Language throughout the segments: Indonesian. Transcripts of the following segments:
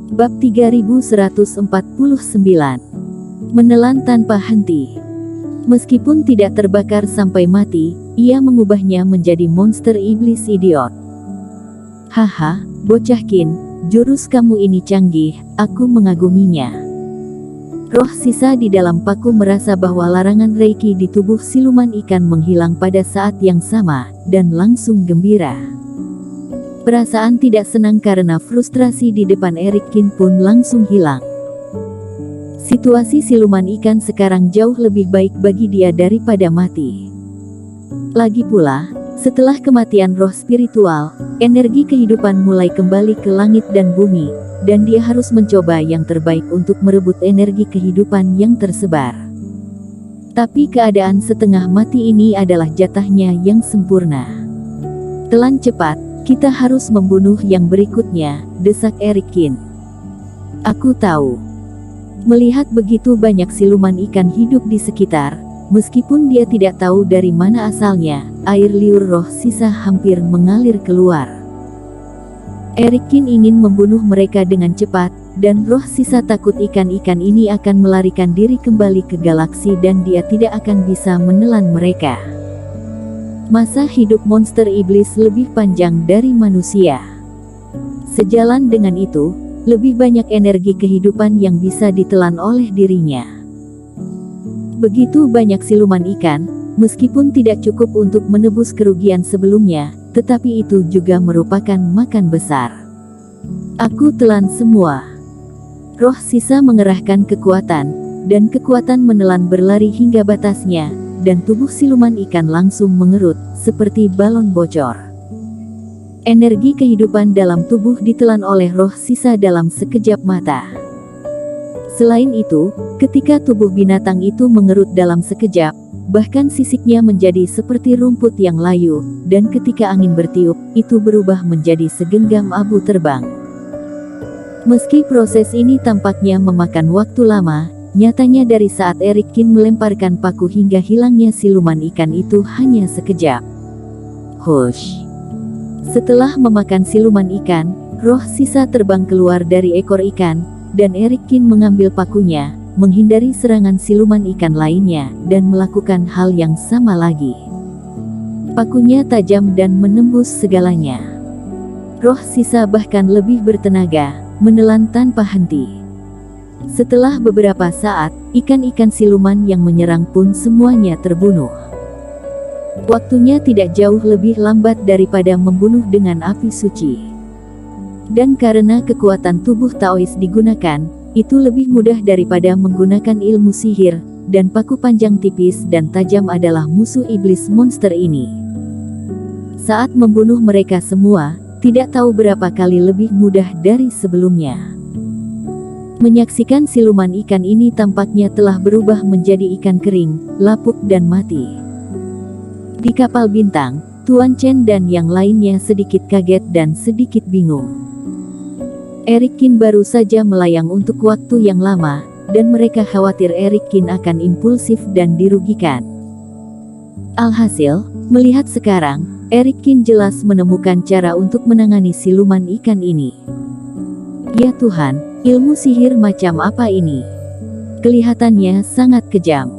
Bab 3149. Menelan tanpa henti. Meskipun tidak terbakar sampai mati, ia mengubahnya menjadi monster iblis idiot. Haha, bocah Qin, jurus kamu ini canggih, aku mengaguminya. Roh sisa di dalam paku merasa bahwa larangan Reiki di tubuh siluman ikan menghilang pada saat yang sama, dan langsung gembira. Perasaan tidak senang karena frustrasi di depan Erik Qin pun langsung hilang. Situasi siluman ikan sekarang jauh lebih baik bagi dia daripada mati. Lagi pula, setelah kematian roh spiritual, energi kehidupan mulai kembali ke langit dan bumi, dan dia harus mencoba yang terbaik untuk merebut energi kehidupan yang tersebar. Tapi keadaan setengah mati ini adalah jatahnya yang sempurna. Telan cepat, kita harus membunuh yang berikutnya, desak Erik Qin. Aku tahu. Melihat begitu banyak siluman ikan hidup di sekitar, meskipun dia tidak tahu dari mana asalnya, air liur roh sisa hampir mengalir keluar. Erik Qin ingin membunuh mereka dengan cepat, dan roh sisa takut ikan-ikan ini akan melarikan diri kembali ke galaksi dan dia tidak akan bisa menelan mereka. Masa hidup monster iblis lebih panjang dari manusia. Sejalan dengan itu, lebih banyak energi kehidupan yang bisa ditelan oleh dirinya. Begitu banyak siluman ikan, meskipun tidak cukup untuk menebus kerugian sebelumnya, tetapi itu juga merupakan makan besar. Aku telan semua. Roh sisa mengerahkan kekuatan, dan kekuatan menelan berlari hingga batasnya, dan tubuh siluman ikan langsung mengerut, seperti balon bocor. Energi kehidupan dalam tubuh ditelan oleh roh sisa dalam sekejap mata. Selain itu, ketika tubuh binatang itu mengerut dalam sekejap, bahkan sisiknya menjadi seperti rumput yang layu, dan ketika angin bertiup, itu berubah menjadi segenggam abu terbang. Meski proses ini tampaknya memakan waktu lama, nyatanya dari saat Erik Qin melemparkan paku hingga hilangnya siluman ikan itu hanya sekejap. Hush! Setelah memakan siluman ikan, roh sisa terbang keluar dari ekor ikan, dan Erik Qin mengambil pakunya, menghindari serangan siluman ikan lainnya, dan melakukan hal yang sama lagi. Pakunya tajam dan menembus segalanya. Roh sisa bahkan lebih bertenaga, menelan tanpa henti. Setelah beberapa saat, ikan-ikan siluman yang menyerang pun semuanya terbunuh. Waktunya tidak jauh lebih lambat daripada membunuh dengan api suci. Dan karena kekuatan tubuh Taois digunakan, itu lebih mudah daripada menggunakan ilmu sihir, dan paku panjang tipis dan tajam adalah musuh iblis monster ini. Saat membunuh mereka semua, tidak tahu berapa kali lebih mudah dari sebelumnya. Menyaksikan siluman ikan ini tampaknya telah berubah menjadi ikan kering, lapuk dan mati. Di kapal bintang, Tuan Chen dan yang lainnya sedikit kaget dan sedikit bingung. Erik Qin baru saja melayang untuk waktu yang lama, dan mereka khawatir Erik Qin akan impulsif dan dirugikan. Alhasil, melihat sekarang, Erik Qin jelas menemukan cara untuk menangani siluman ikan ini. Ya Tuhan, ilmu sihir macam apa ini? Kelihatannya sangat kejam.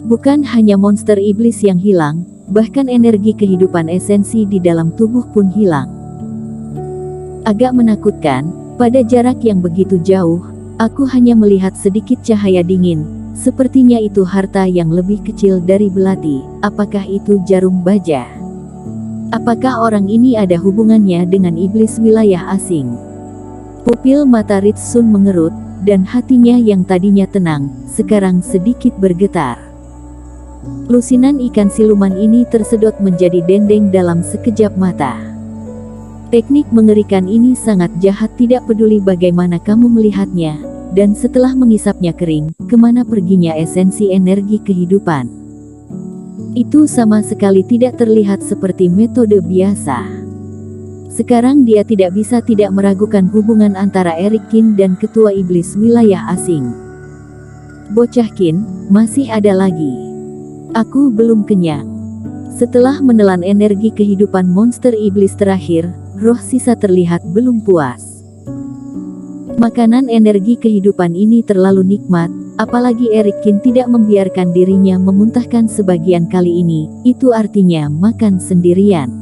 Bukan hanya monster iblis yang hilang, bahkan energi kehidupan esensi di dalam tubuh pun hilang. Agak menakutkan, pada jarak yang begitu jauh, aku hanya melihat sedikit cahaya dingin, sepertinya itu harta yang lebih kecil dari belati. Apakah itu jarum baja? Apakah orang ini ada hubungannya dengan iblis wilayah asing? Pupil mata Ritsun mengerut, dan hatinya yang tadinya tenang, sekarang sedikit bergetar. Lusinan ikan siluman ini tersedot menjadi dendeng dalam sekejap mata. Teknik mengerikan ini sangat jahat, tidak peduli bagaimana kamu melihatnya, dan setelah mengisapnya kering, kemana perginya esensi energi kehidupan? Itu sama sekali tidak terlihat seperti metode biasa. Sekarang dia tidak bisa tidak meragukan hubungan antara Erik Qin dan ketua iblis wilayah asing. Bocah Qin, masih ada lagi. Aku belum kenyang. Setelah menelan energi kehidupan monster iblis terakhir, roh sisa terlihat belum puas. Makanan energi kehidupan ini terlalu nikmat, apalagi Erikin tidak membiarkan dirinya memuntahkan sebagian kali ini, itu artinya makan sendirian.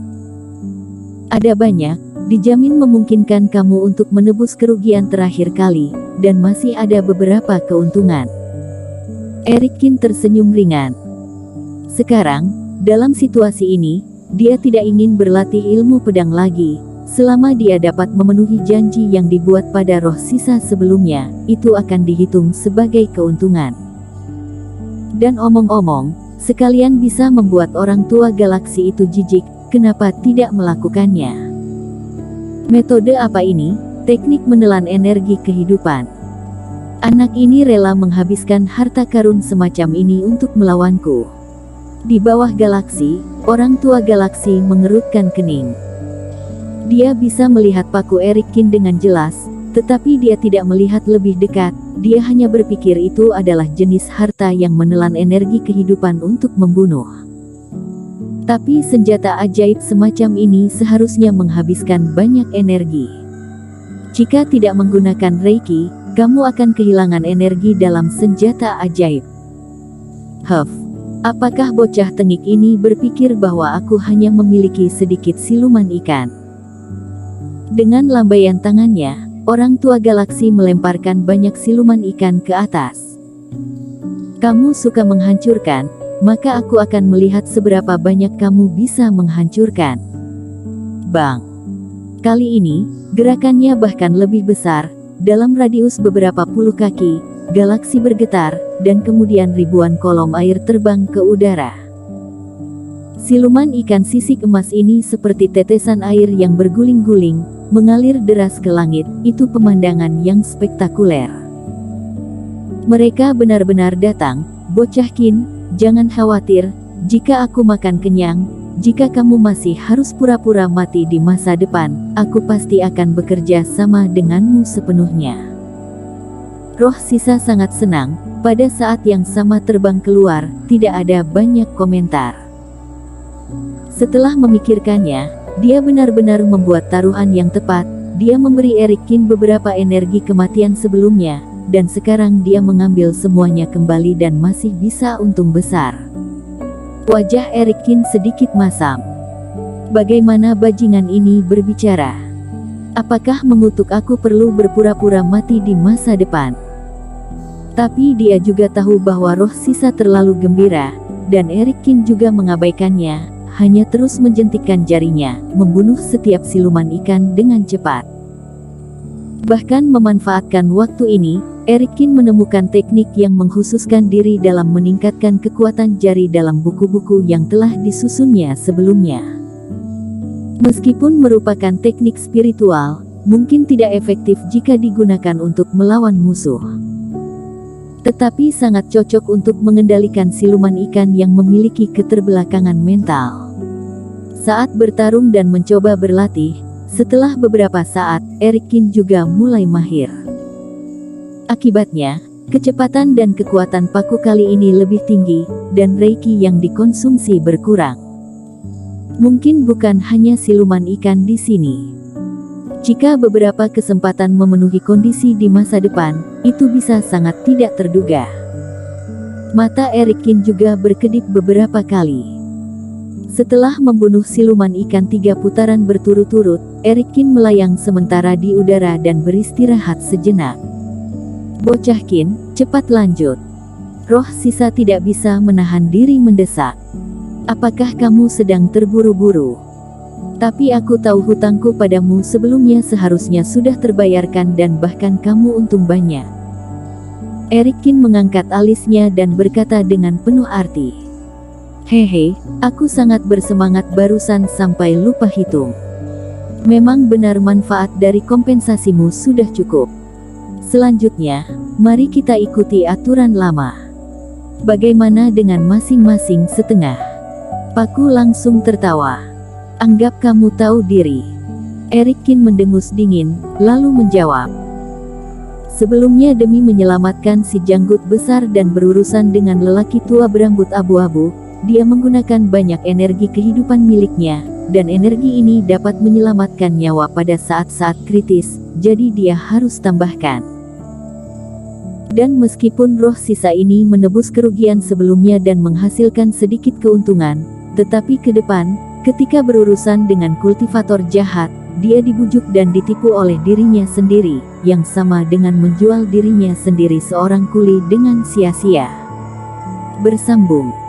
Ada banyak, dijamin memungkinkan kamu untuk menebus kerugian terakhir kali, dan masih ada beberapa keuntungan. Erikin tersenyum ringan. Sekarang, dalam situasi ini, dia tidak ingin berlatih ilmu pedang lagi. Selama dia dapat memenuhi janji yang dibuat pada roh sisa sebelumnya, itu akan dihitung sebagai keuntungan. Dan omong-omong, sekalian bisa membuat orang tua galaksi itu jijik, kenapa tidak melakukannya? Metode apa ini? Teknik menelan energi kehidupan. Anak ini rela menghabiskan harta karun semacam ini untuk melawanku. Di bawah galaksi, orang tua galaksi mengerutkan kening. Dia bisa melihat paku Erikin dengan jelas, tetapi dia tidak melihat lebih dekat. Dia hanya berpikir itu adalah jenis harta yang menelan energi kehidupan untuk membunuh. Tapi senjata ajaib semacam ini seharusnya menghabiskan banyak energi. Jika tidak menggunakan Reiki, kamu akan kehilangan energi dalam senjata ajaib. Apakah bocah tengik ini berpikir bahwa aku hanya memiliki sedikit siluman ikan? Dengan lambaian tangannya, orang tua galaksi melemparkan banyak siluman ikan ke atas. Kamu suka menghancurkan, maka aku akan melihat seberapa banyak kamu bisa menghancurkan. Bang! Kali ini, gerakannya bahkan lebih besar, dalam radius beberapa puluh kaki, galaksi bergetar, dan kemudian ribuan kolom air terbang ke udara. Siluman ikan sisik emas ini seperti tetesan air yang berguling-guling, mengalir deras ke langit. Itu pemandangan yang spektakuler. Mereka benar-benar datang. Bocah Qin, jangan khawatir, jika aku makan kenyang, jika kamu masih harus pura-pura mati di masa depan, aku pasti akan bekerja sama denganmu sepenuhnya. Roh sisa sangat senang. Pada saat yang sama terbang keluar, tidak ada banyak komentar. Setelah memikirkannya, dia benar-benar membuat taruhan yang tepat. Dia memberi Erikin beberapa energi kematian sebelumnya, dan sekarang dia mengambil semuanya kembali dan masih bisa untung besar. Wajah Erikin sedikit masam. Bagaimana bajingan ini berbicara? Apakah mengutuk aku perlu berpura-pura mati di masa depan? Tapi dia juga tahu bahwa roh sisa terlalu gembira, dan Erikin juga mengabaikannya. Hanya terus menjentikkan jarinya, membunuh setiap siluman ikan dengan cepat. Bahkan memanfaatkan waktu ini, Erikin menemukan teknik yang mengkhususkan diri dalam meningkatkan kekuatan jari dalam buku-buku yang telah disusunnya sebelumnya. Meskipun merupakan teknik spiritual, mungkin tidak efektif jika digunakan untuk melawan musuh. Tetapi sangat cocok untuk mengendalikan siluman ikan yang memiliki keterbelakangan mental. Saat bertarung dan mencoba berlatih, setelah beberapa saat, Erikin juga mulai mahir. Akibatnya, kecepatan dan kekuatan paku kali ini lebih tinggi, dan Reiki yang dikonsumsi berkurang. Mungkin bukan hanya siluman ikan di sini. Jika beberapa kesempatan memenuhi kondisi di masa depan, itu bisa sangat tidak terduga. Mata Erikin juga berkedip beberapa kali. Setelah membunuh siluman ikan 3 putaran berturut-turut, Erikin melayang sementara di udara dan beristirahat sejenak. Bocah Qin, cepat lanjut. Roh sisa tidak bisa menahan diri mendesak. Apakah kamu sedang terburu-buru? Tapi aku tahu hutangku padamu sebelumnya seharusnya sudah terbayarkan dan bahkan kamu untung banyak. Erikin mengangkat alisnya dan berkata dengan penuh arti. Hehe, aku sangat bersemangat barusan sampai lupa hitung. Memang benar manfaat dari kompensasimu sudah cukup. Selanjutnya, mari kita ikuti aturan lama. Bagaimana dengan masing-masing setengah? Paku langsung tertawa. Anggap kamu tahu diri. Erikin mendengus dingin, lalu menjawab. Sebelumnya demi menyelamatkan si janggut besar dan berurusan dengan lelaki tua berambut abu-abu, dia menggunakan banyak energi kehidupan miliknya, dan energi ini dapat menyelamatkan nyawa pada saat-saat kritis, jadi dia harus tambahkan. Dan meskipun roh sisa ini menebus kerugian sebelumnya dan menghasilkan sedikit keuntungan, tetapi ke depan, ketika berurusan dengan kultivator jahat, dia dibujuk dan ditipu oleh dirinya sendiri, yang sama dengan menjual dirinya sendiri seorang kuli dengan sia-sia. Bersambung.